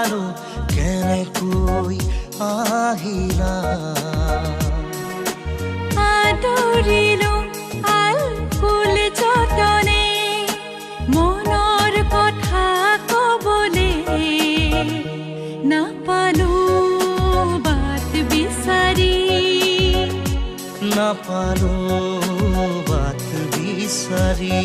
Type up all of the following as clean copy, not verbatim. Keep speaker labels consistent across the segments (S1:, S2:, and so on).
S1: নাপালো কেনেকৈ আহিলা
S2: আদৰিলো আল ফুল যতনে মনৰ কথা কবলে নাপালো বাট বিচাৰি
S1: নাপালো বাট বিচাৰি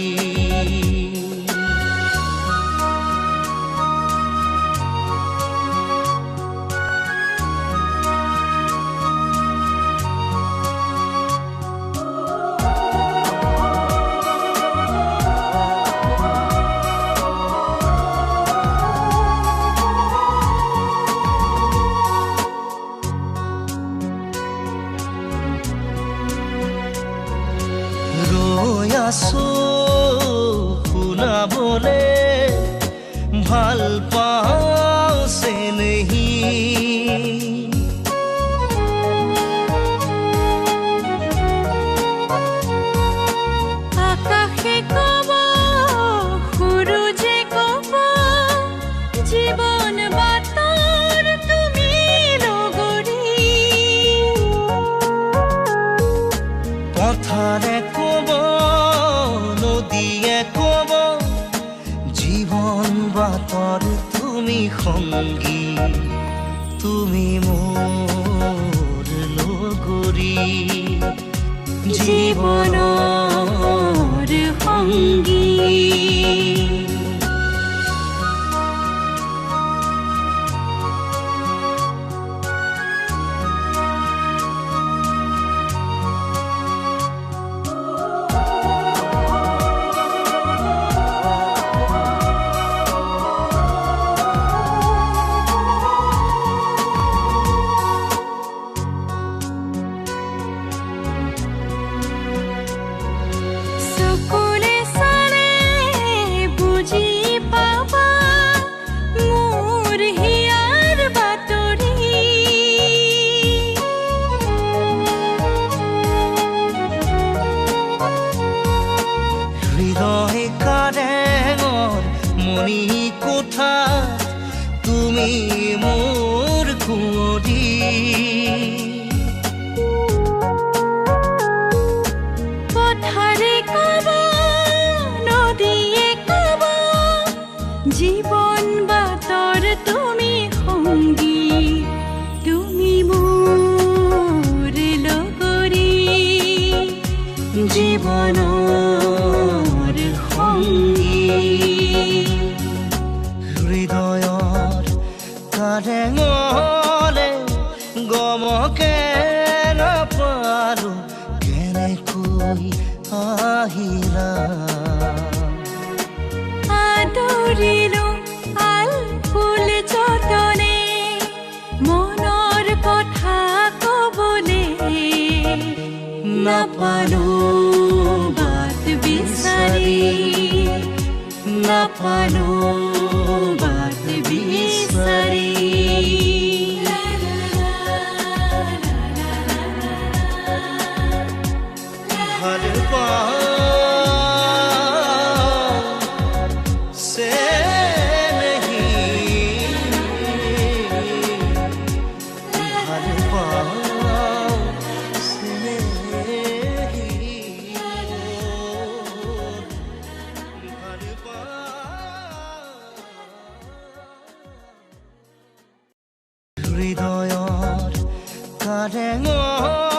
S1: আছো শুনাবলে ভাল পাওঁ চেনেহী
S2: আকাশে কব সূৰুজে কব জীৱন বাটৰ তুমি লগৰী
S1: পথাৰে কব নদীয়ে কব জীৱন বাটৰ তুমি সংগী তুমি মোৰ লগৰী
S2: জীৱনৰ সংগী
S1: হৃদয় কাৰেঙৰ মণি কোঠাত তুমি মোৰ কুঁৱৰী
S2: পথাৰে কব নদীয়ে কব জীৱন বাটৰ তুমি সংগী তুমি মোৰ লগৰী জীৱনৰ সংগী
S1: হৃদয়ৰ কাৰেঙলে গমকে নাপালো কেনেকৈ আহিলা
S2: আদৰিলো আল ফুল যতনে মনৰ কথা কবলে নাপালো বাট বিচাৰি নাপালো বাট বিচাৰি
S1: ভাল পাওঁ চেনেহী ভাল পাওঁ চেনেহী ভাল পাওঁ হৃদয়ৰ কাৰেঙৰ